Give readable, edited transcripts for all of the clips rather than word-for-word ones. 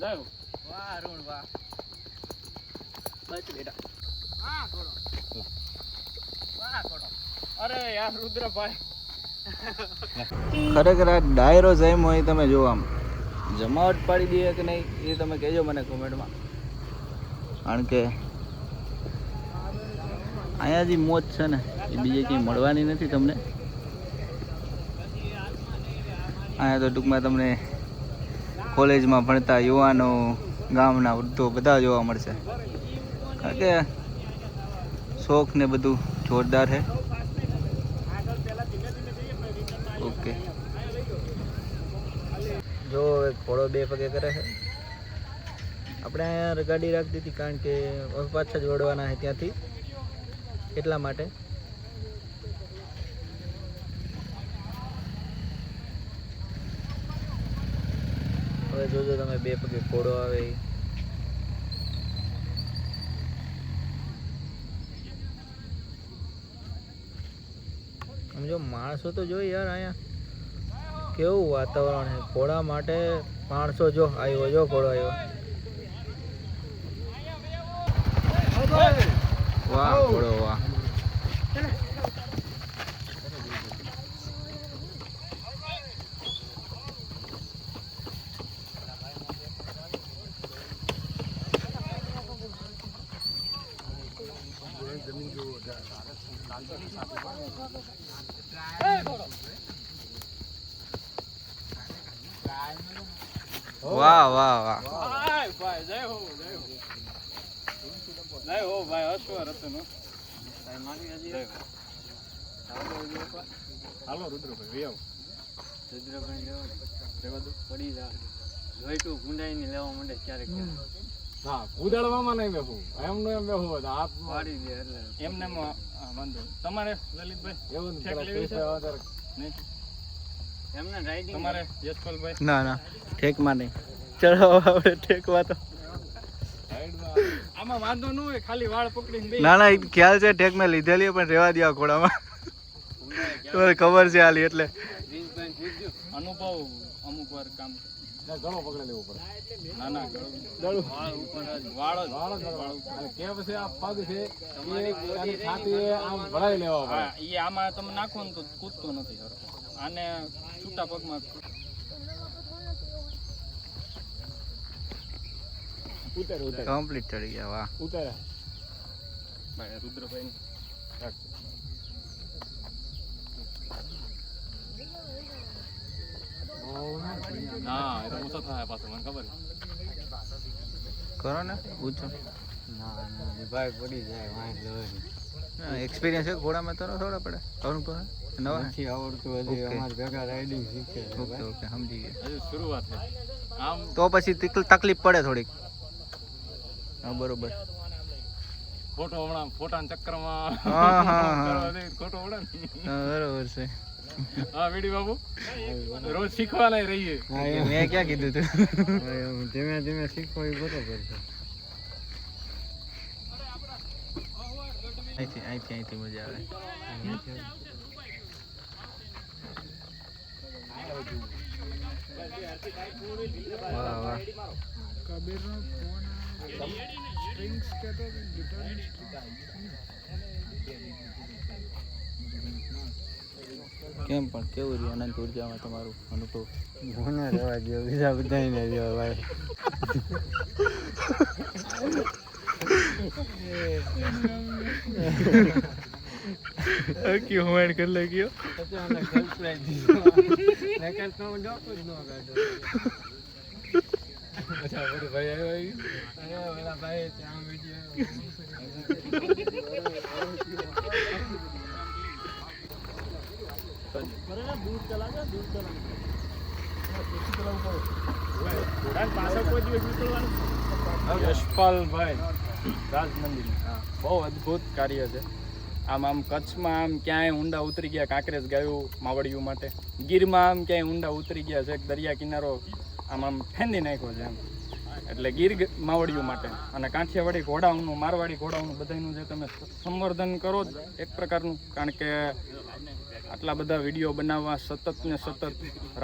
જાવ વાહ અરુણ વાહ બસ બેટા વાહ ઘોડો વાહ ઘોડો અરે યાર રુદ્રભાઈ ખરેખર આ ડાયરો જેમ હોય તમે જો આમ જમાવટ પાડી દઈએ કે નહીં એ તમે કહેજો મને કોમેન્ટમાં. કારણ કે અહીંયા જે મોજ છે ને એ બીજે ક્યાંય મળવાની નથી તમને. અહીંયા તો ટૂંકમાં તમને કોલેજમાં ભણતા યુવાનો, ગામના વૃદ્ધો બધા જોવા મળશે. કારણ કે શોખ ને બધું જોરદાર છે. ઓકે જો એક ઘોડો બે પગે કરે છે. આપણે અહીંયા ગાડી રાખી દીધી કારણ કે પાછા જ વળવાના છે ત્યાંથી, એટલા માટે. હવે જોજો તમે બે પગે ઘોડો આવે. સમજો માણસો તો જો યાર અહીંયા કેવું વાતાવરણ છે ઘોડા માટે. માણસો જો આવ્યો, જો ઘોડો આવ્યો. વાહ ઘોડો વાહ. વાહ વાહ વાહ ભાઈ જય હો જય હો જય હો ભાઈ અશ્વર હતો નો ભાઈ મારી હજી હાલો રુદ્રભાઈ વે આવો રુદ્રભાઈ લેવા દો પડી જા જોઈતું ગુંડાઈને લેવા માંડે ક્યારેક હા ઉડાડવામાં નહીં બેહું એમનો એમ બેહું હાથ પાડી દે એટલે એમને વાંધો તમારે લલિતભાઈ એવું ઠેક લેવી છે નહીં એમને રાઈડિંગ તમારે યશપાલભાઈ ના ના ઠેકમાં નહીં ચડાવવા આપણે ઠેકવા તો આમાં વાંધો ન હોય ખાલી વાળ પકડીને ના ના ખ્યાલ છે ઠેક મેં લીધેલી પણ રેવા દે ઘોડામાં તમને ખબર છે હાલી એટલે અનુભવ અમુક વાર કામ ગળો પકડી લેવો પડે ના ના ગળો વાળ ઉપર વાળ કે પછી આ પગ છે તમારી છાતી આમ ભરાઈ લેવા પડે હા ઈ આમાં તમે નાખો ને તો કૂદતો નથી આને છૂટા પગમાં ઉતર ઉતર કમ્પ્લીટ ચડી ગયા. વાહ ઉતર ભાઈ રુદ્રભાઈ ના એ તો ઓછો થાય પાછો મને ખબર કરો ને પૂછો. ના ભાઈ પડી જાય વાંચ એક્સપિરિયન્સ છે ઘોડામાં તો થોડા પડે અનુભવ નવા નથી આવડતું હજી અમાર ભેગા રાઇડિંગ શીખે છે. ઓકે ઓકે સમજી ગયા. હજી શરૂઆત છે આમ તો પછી તકલીફ પડે થોડીક. હા બરોબર. ફોટો હમણાં ફોટાના ચક્કરમાં હા હા હા ખોટો ઉડે બરોબર છે. હા વીડી બાબુ રોજ શીખવા લઈ રહીએ. મેં ક્યાં કીધું તું ધીમે ધીમે શીખવો એ બરોબર છે. અહીંથી મજા આવે. વાહ વાહ. કેમ પણ કેવું રહ્યું અનંત ઉર્જામાં તમારું અનુભવ? મને રહેવા દો બીજા બધાને રહેવા ભાઈ. ક્यों हमारे कर लगियो અચાનક સરપ્રાઈઝ નકર તો ડોકો જ ન કાઢો. અચ્છા બરો ભાઈ આવ્યો અરે ઓલા ભાઈ ત્યાં વિડિયો બરાબર દૂર ચલા જા દૂર ચલા ઘોડા પાછળ કોઈ દિવસ નીકળવાનું. યશપાલભાઈ રાજમંદિર બહુ અદ્ભુત કાર્ય છે. આમ કચ્છમાં આમ ક્યાંય ઊંડા ઉતરી ગયા કાંકરેજ ગાયું માવડિયું માટે, ગીરમાં આમ ક્યાંય ઊંડા ઉતરી ગયા છે, દરિયા કિનારો આમ ફેંદી નાખ્યો છે એમ. એટલે ગીર માવડિયું માટે અને કાંઠિયાવાડી ઘોડાઓનું, મારવાડી ઘોડાઓનું બધાનું જે તમે સંવર્ધન કરો જ એક પ્રકારનું, કારણ કે આટલા બધા વિડીયો બનાવવા સતત ને સતત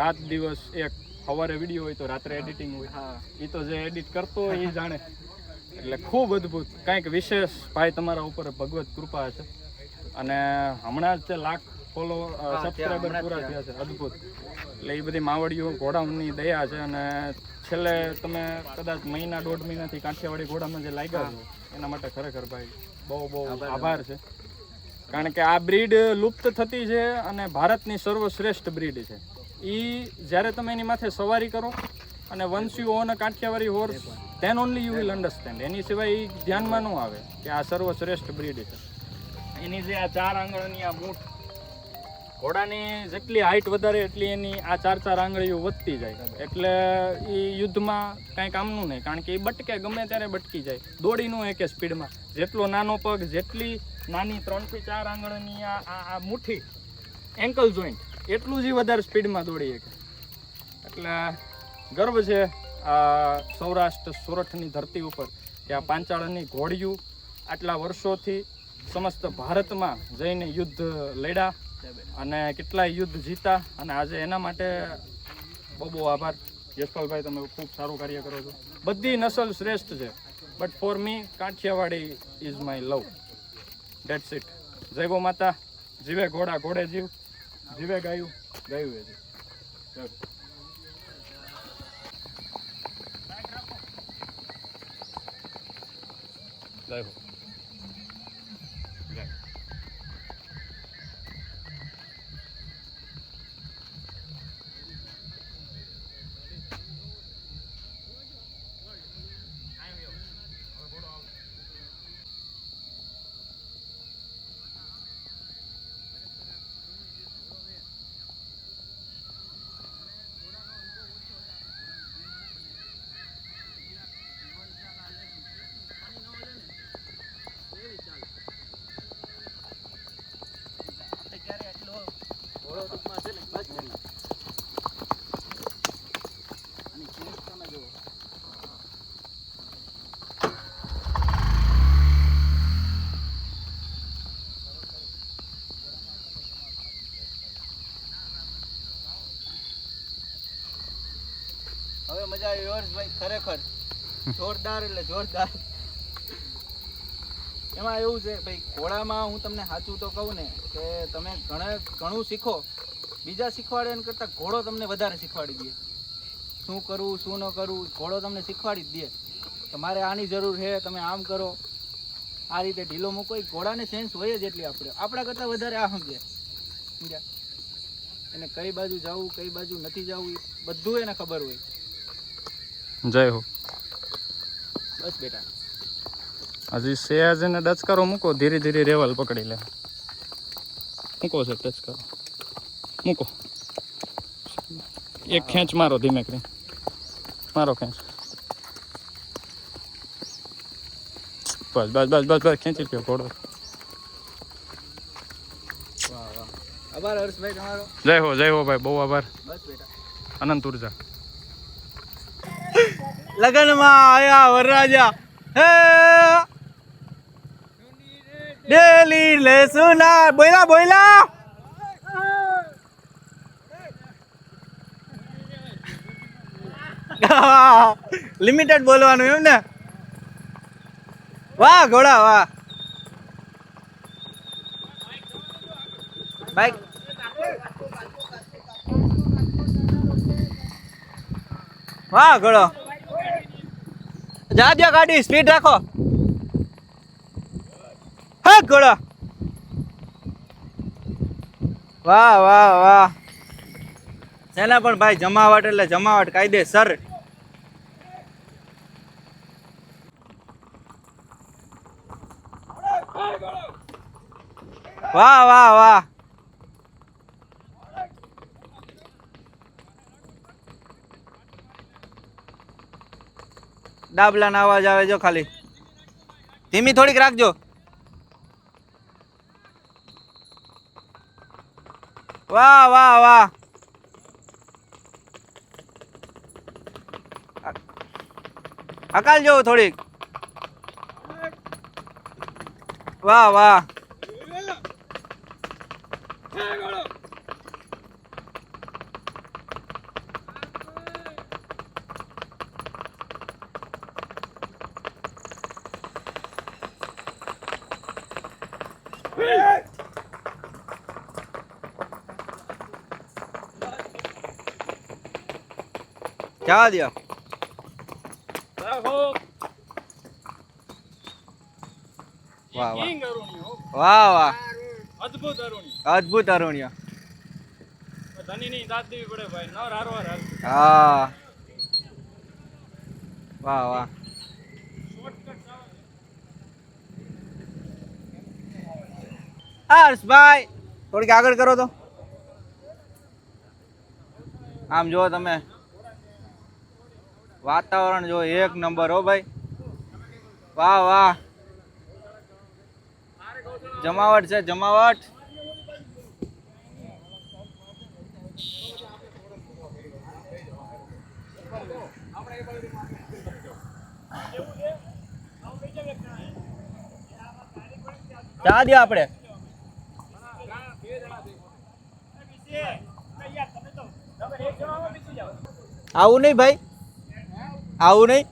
રાત દિવસ એક સવારે વિડીયો હોય તો રાત્રે એડિટિંગ હોય એ તો જે એડિટ કરતો હોય એ જાણે એટલે ખૂબ અદ્ભુત કંઈક વિશેષ ભાઈ તમારા ઉપર ભગવત કૃપા છે અને હમણાં જ તે લાખ ફોલો સબસ્ક્રાઈબર પૂરા થયા છે અદ્ભુત એટલે એ બધી માવડીઓ ઘોડાની દયા છે અને છેલ્લે તમે કદાચ મહિના 1.5 મહિનાથી કાઠિયાવાડી ઘોડામાં જે લાગ્યા છો એના માટે ખરેખર ભાઈ બહુ બહુ આભાર છે કારણ કે આ બ્રીડ લુપ્ત થતી છે અને ભારતની સર્વશ્રેષ્ઠ બ્રીડ છે એ જ્યારે તમે એની માથે સવારી કરો અને once you on a Kathiawadi horse then only you will understand એની સિવાય એ ધ્યાનમાં ન આવે કે આ સર્વશ્રેષ્ઠ બ્રીડ છે એની જે આ 4 આંગળની આ મૂઠ ઘોડાની જેટલી હાઈટ વધારે એટલી એની આ 4 આંગળીઓ વધતી જાય એટલે એ યુદ્ધમાં કાંઈ કામનું નહીં કારણ કે એ બટકે ગમે ત્યારે બટકી જાય દોડી ન શકે સ્પીડમાં જેટલો નાનો પગ જેટલી નાની 3 થી 4 આંગળની આ મુઠ્ઠી એન્કલ જોઈન્ટ એટલું જ વધારે સ્પીડમાં દોડી શકે એટલે ગર્વ છે આ સૌરાષ્ટ્ર સોરઠની ધરતી ઉપર કે આ પાંચાળની ઘોડિયું આટલા વર્ષોથી સમસ્ત ભારતમાં જઈને યુદ્ધ લડ્યા અને કેટલાય યુદ્ધ જીતા અને આજે એના માટે બહુ બહુ આભાર યશપાલભાઈ તમે ખૂબ સારું કાર્ય કરો છો બધી નસલ શ્રેષ્ઠ છે but for me Kathiawadi is my love that's it જય ગો માતા જીવે ઘોડા ઘોડે જીવ જીવે ગાયું ગાયું એ જીવ જય હો હવે મજા આવી હર્ષભાઈ ખરેખર જોરદાર એટલે જોરદાર એમાં એવું છે ભાઈ ઘોડામાં હું તમને સાચું તો કહું ને કે તમે ઘણું શીખો બીજા શીખવાડે એના કરતાં ઘોડો તમને વધારે શીખવાડી દે શું કરવું શું ન કરવું ઘોડો તમને શીખવાડી જ દે કે મારે આની જરૂર છે તમે આમ કરો આ રીતે ઢીલો મૂકો ઘોડાને સેન્સ હોય જ એટલી આપણા કરતાં વધારે આ સમજે સમજ્યા એને કઈ બાજુ જવું કઈ બાજુ નથી જવું એ બધું એને ખબર હોય જય હો બસ બેટા હજી સહેજ એને ડચકારો મૂકો ધીરે ધીરે રેવલ પકડી લે મૂકો છે ડચકારો મૂકો એક ખેંચ મારો ધીમે કરી મારો ખેંચ બસ બસ બસ બસ બસ ખેંચી ગયો ઘોડો વાહ વાહ આભાર હર્ષભાઈ તમારો જય હો ભાઈ બહુ આભાર બસ બેટા અનંત ઉર્જા લગનમાં આયા વરરાજા હે ડેલી લે સુના બોલા બોલા લિમિટેડ બોલવાનું એમ ને વાહ ઘોડા વાહ બાઈક વાહ ઘોડો જા ગાડી સ્પીડ રાખો હા ઘોડો વાહ વાહ વાહ એના પણ ભાઈ જમાવટ એટલે જમાવટ કાયદેસર વાહ વાહ વાહ ડાબલાનો અવાજ આવે જો ખાલી ધીમી થોડીક રાખજો વાહ વાહ વાહ હકાલ જો થોડીક વાહ વાહ જવા દો. રાખો. વાહ, વાહ. કિંગ અરુણિયો, હો. વાહ વાહ, અદ્ભુત અરુણિયો. અદ્ભુત અરુણ્ય. ધનીની દાદ દેવી પડે ભાઈ, નર હારવાર હાલ. હા, વાહ વાહ. હર્ષભાઈ થોડીક આગળ કરો તો. આમ જો તમે વાતાવરણ જો એક નંબર હો ભાઈ. વાહ વાહ, જમાવટ છે જમાવટ. ચા દે આપણે. આવું નહીં ભાઈ, આવું નહીં.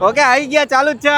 ઓકે આવી ગયા, ચાલુ જ છે.